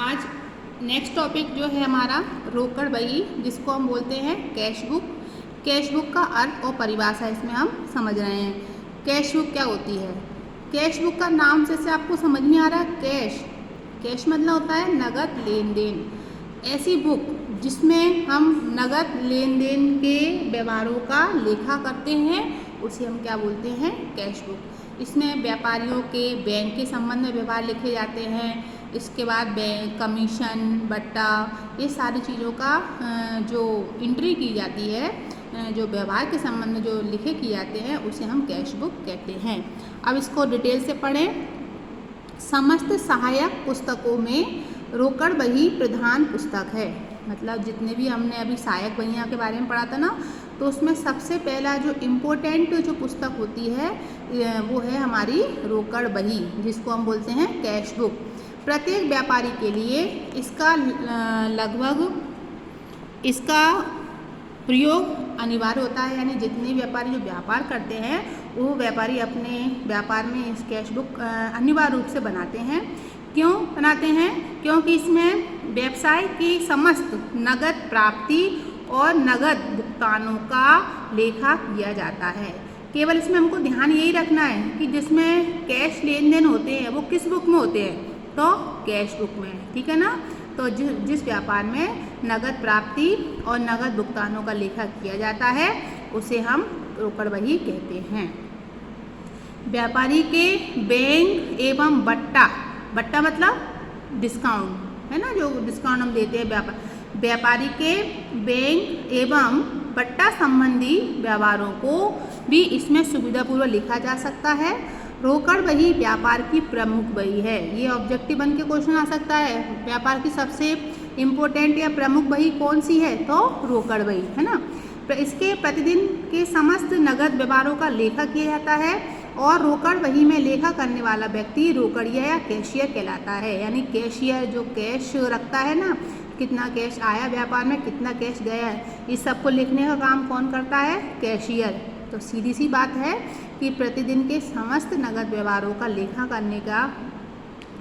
आज next topic जो है हमारा रोकड़ बही, जिसको हम बोलते हैं कैश बुक। कैश बुक का अर्थ और परिभाषा इसमें हम समझ रहे हैं। कैश बुक क्या होती है? कैश बुक का नाम से आपको समझ में आ रहा है। कैश मतलब होता है नगद लेन देन। ऐसी बुक जिसमें हम नगद लेन देन के व्यवहारों का लेखा करते हैं उसे हम क्या बोलते हैं? Cash book. इसमें व्यापारियों के बैंक के संबंध में व्यवहार लिखे जाते हैं। इसके बाद बैंक, कमीशन, बट्टा, ये सारी चीज़ों का जो एंट्री की जाती है, जो व्यवहार के संबंध में जो लिखे किए जाते हैं उसे हम कैश बुक कहते हैं। अब इसको डिटेल से पढ़ें। समस्त सहायक पुस्तकों में रोकड़ बही प्रधान पुस्तक है। मतलब जितने भी हमने अभी सहायक बहियों के बारे में पढ़ा था ना, तो उसमें सबसे पहला जो इम्पोर्टेंट जो पुस्तक होती है वो है हमारी रोकड़ बही, जिसको हम बोलते हैं कैश बुक। प्रत्येक व्यापारी के लिए इसका प्रयोग अनिवार्य होता है। यानी जितने व्यापारी जो व्यापार करते हैं वो व्यापारी अपने व्यापार में इस कैश बुक अनिवार्य रूप से बनाते हैं। क्यों बनाते हैं? क्योंकि इसमें व्यवसाय की समस्त नगद प्राप्ति और नगद भुगतानों का लेखा किया जाता है। केवल इसमें हमको ध्यान यही रखना है कि जिसमें कैश लेन देन होते हैं वो किस बुक में होते हैं? तो कैश बुक में, ठीक है ना। तो जिस व्यापार में नगद प्राप्ति और नगद भुगतानों का लेखा किया जाता है उसे हम रोकड़ बही कहते हैं। व्यापारी के बैंक एवं बट्टा मतलब डिस्काउंट, है ना, जो डिस्काउंट हम देते हैं व्यापारी के बैंक एवं बट्टा संबंधी व्यवहारों को भी इसमें सुविधापूर्वक लिखा जा सकता है। रोकड़ बही व्यापार की प्रमुख बही है। ये ऑब्जेक्टिव बन के क्वेश्चन आ सकता है। व्यापार की सबसे इम्पोर्टेंट या प्रमुख बही कौन सी है? तो रोकड़ बही, है ना। इसके प्रतिदिन के समस्त नगद व्यवहारों का लेखा किया जाता है और रोकड़ बही में लेखा करने वाला व्यक्ति रोकड़िया या कैशियर कहलाता है। यानी कैशियर जो कैश रखता है ना, कितना कैश आया व्यापार में, कितना कैश गया है, इस सबको लिखने का काम कौन करता है? कैशियर। तो सीधी सी बात है कि प्रतिदिन के समस्त नगद व्यवहारों का लेखा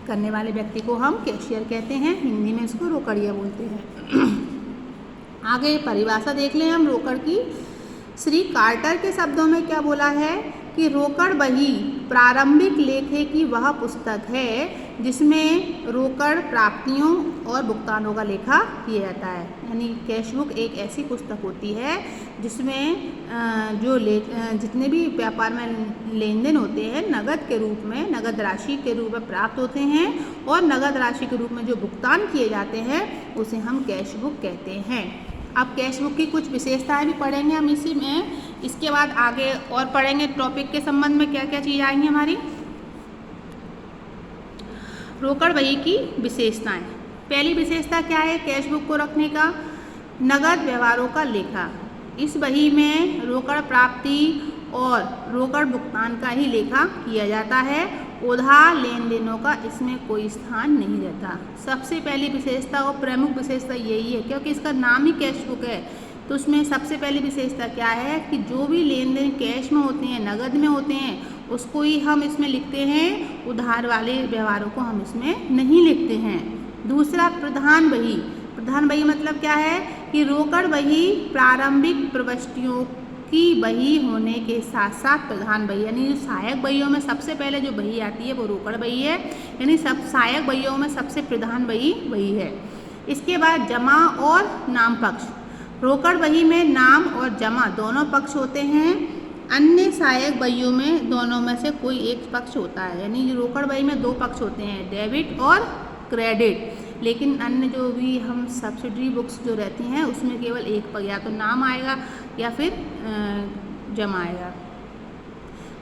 करने वाले व्यक्ति को हम कैशियर कहते हैं। हिंदी में इसको रोकड़िया बोलते हैं। आगे परिभाषा देख लें हम रोकड़ की। श्री कार्टर के शब्दों में क्या बोला है कि रोकड़ बही प्रारंभिक लेखे की वह पुस्तक है जिसमें रोकड़ प्राप्तियों और भुगतानों का लेखा किया जाता है। यानी कैश बुक एक ऐसी पुस्तक होती है जिसमें जितने भी व्यापार में लेन देन होते हैं नगद के रूप में, नगद राशि के रूप में प्राप्त होते हैं और नगद राशि के रूप में जो भुगतान किए जाते हैं उसे हम कैश बुक कहते हैं। अब कैश बुक की कुछ विशेषताएं भी पढ़ेंगे हम इसी में। इसके बाद आगे और पढ़ेंगे टॉपिक के संबंध में क्या क्या चीज़ आएंगी हमारी। रोकड़ बही की विशेषताएं। पहली विशेषता क्या है कैश बुक को रखने का? नगद व्यवहारों का लेखा। इस बही में रोकड़ प्राप्ति और रोकड़ भुगतान का ही लेखा किया जाता है। उधार लेन देनों का इसमें कोई स्थान नहीं रहता। सबसे पहली विशेषता और प्रमुख विशेषता यही है, क्योंकि इसका नाम ही कैश बुक है। तो उसमें सबसे पहली विशेषता क्या है कि जो भी लेन देन कैश में होते हैं, नगद में होते हैं, उसको ही हम इसमें लिखते हैं। उधार वाले व्यवहारों को हम इसमें नहीं लिखते हैं। दूसरा प्रधान बही। प्रधान बही मतलब क्या है कि रोकड़ बही प्रारंभिक प्रविष्टियों की बही होने के साथ साथ प्रधान बही, यानी जो सहायक बहियों में सबसे पहले जो बही आती है वो रोकड़ बही है। यानी सब सहायक बहियों में सबसे प्रधान बही वही है। इसके बाद जमा और नाम पक्ष। रोकड़ बही में नाम और जमा दोनों पक्ष होते हैं। अन्य सहायक बहियों में दोनों में से कोई एक पक्ष होता है। यानी रोकड़ बही में दो पक्ष होते हैं, डेबिट और क्रेडिट। लेकिन अन्य जो भी हम सब्सिडरी बुक्स जो रहती हैं उसमें केवल एक या तो नाम आएगा या फिर जमा आएगा।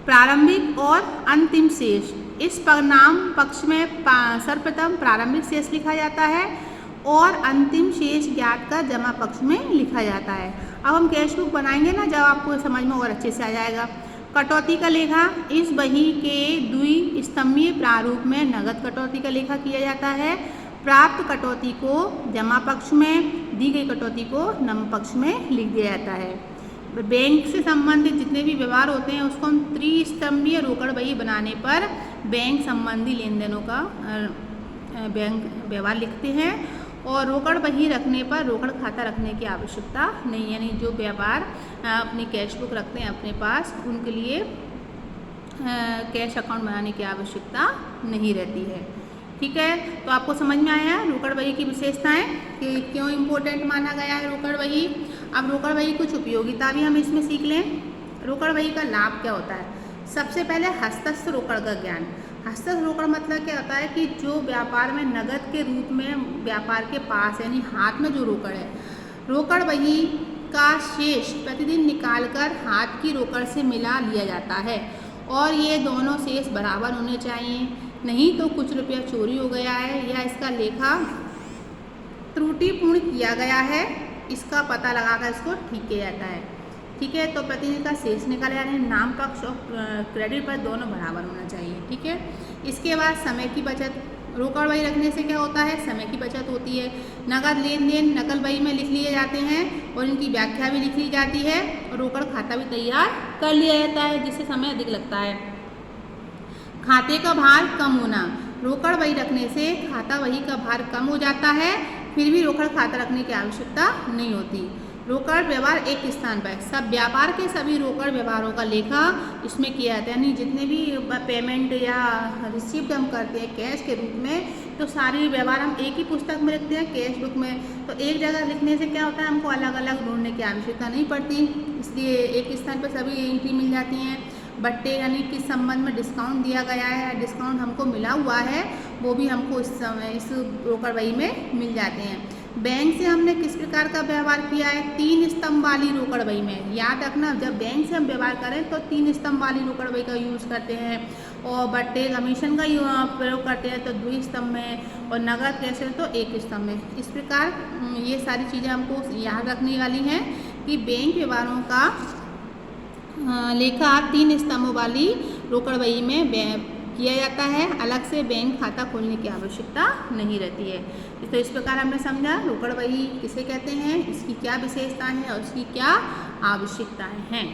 प्रारंभिक और अंतिम शेष। इस नाम पक्ष में सर्वप्रथम प्रारंभिक शेष लिखा जाता है और अंतिम शेष ज्ञात कर जमा पक्ष में लिखा जाता है। अब हम कैश बुक बनाएंगे ना, जब आपको समझ में और अच्छे से आ जाएगा। कटौती का लेखा। इस बही के द्विस्तंभीय प्रारूप में नगद कटौती का लेखा किया जाता है। प्राप्त कटौती को जमा पक्ष में, दी गई कटौती को नम पक्ष में लिख दिया जाता है। बैंक से संबंधित जितने भी व्यवहार होते हैं उसको हम त्रिस्तंभीय रोकड़ बही बनाने पर बैंक संबंधी लेन देनों का बैंक व्यवहार लिखते हैं और रोकड़ बही रखने पर रोकड़ खाता रखने की आवश्यकता नहीं, यानी जो व्यापार अपनी कैश बुक रखते हैं अपने पास उनके लिए कैश अकाउंट बनाने की आवश्यकता नहीं रहती है। ठीक है, तो आपको समझ में आया रोकड़ बही की विशेषताएं कि क्यों इम्पोर्टेंट माना गया है रोकड़ बही। अब रोकड़ बही कुछ उपयोगिता भी हम इसमें सीख लें। रोकड़ बही का लाभ क्या होता है? सबसे पहले हस्तस्थ रोकड़ का ज्ञान। हस्तस्थ रोकड़ मतलब क्या होता है कि जो व्यापार में नगद के रूप में व्यापार के पास यानी हाथ में जो रोकड़ है, रोकड़ बही का शेष प्रतिदिन निकालकर हाथ की रोकड़ से मिला लिया जाता है और ये दोनों शेष बराबर होने चाहिए, नहीं तो कुछ रुपया चोरी हो गया है या इसका लेखा त्रुटिपूर्ण किया गया है, इसका पता लगाकर इसको ठीक किया जाता है। ठीक है, तो प्रतिदिन का शेष निकाला जाना है, नाम पक्ष और क्रेडिट पर दोनों बराबर होना चाहिए। ठीक है, इसके बाद समय की बचत। रोकड़ बही रखने से क्या होता है? समय की बचत होती है। नगद लेन देन नकल बही में लिख लिए जाते हैं और इनकी व्याख्या भी लिख ली जाती है और रोकड़ खाता भी तैयार कर लिया जाता है जिससे समय अधिक लगता है। खाते का भार कम होना। रोकड़ बही रखने से खाता बही का भार कम हो जाता है, फिर भी रोकड़ खाता रखने की आवश्यकता नहीं होती। रोकड़ व्यवहार एक स्थान पर। सब व्यापार के सभी रोकड़ व्यवहारों का लेखा इसमें किया जाता है, यानी जितने भी पेमेंट या रिसिप्ट हम करते हैं कैश के रूप में, तो सारे व्यवहार हम एक ही पुस्तक में लिखते हैं कैश बुक में। तो एक जगह लिखने से क्या होता है, हमको अलग अलग ढूंढने की आवश्यकता नहीं पड़ती, इसलिए एक स्थान पर सभी एंट्री मिल जाती हैं। बट्टे यानी किस संबंध में डिस्काउंट दिया गया है, डिस्काउंट हमको मिला हुआ है, वो भी हमको इस रोकड़ बही में मिल जाते हैं। बैंक से हमने किस प्रकार का व्यवहार किया है? 3 स्तंभ वाली रोकड़ बही में। याद रखना, जब बैंक से हम व्यवहार करें तो 3 स्तंभ वाली रोकड़ बही का यूज़ करते हैं और बट्टे कमीशन का प्रयोग करते हैं तो 2 स्तंभ में और नगद कैसे तो 1 स्तंभ में। इस प्रकार ये सारी चीज़ें हमको याद रखने वाली हैं कि बैंक व्यवहारों का लेखा 3 स्तंभों वाली रोकड़ बही में किया जाता है, अलग से बैंक खाता खोलने की आवश्यकता नहीं रहती है। तो इस प्रकार हमने समझा रोकड़ बही किसे कहते हैं, इसकी क्या विशेषताएं हैं और इसकी क्या आवश्यकताएं हैं।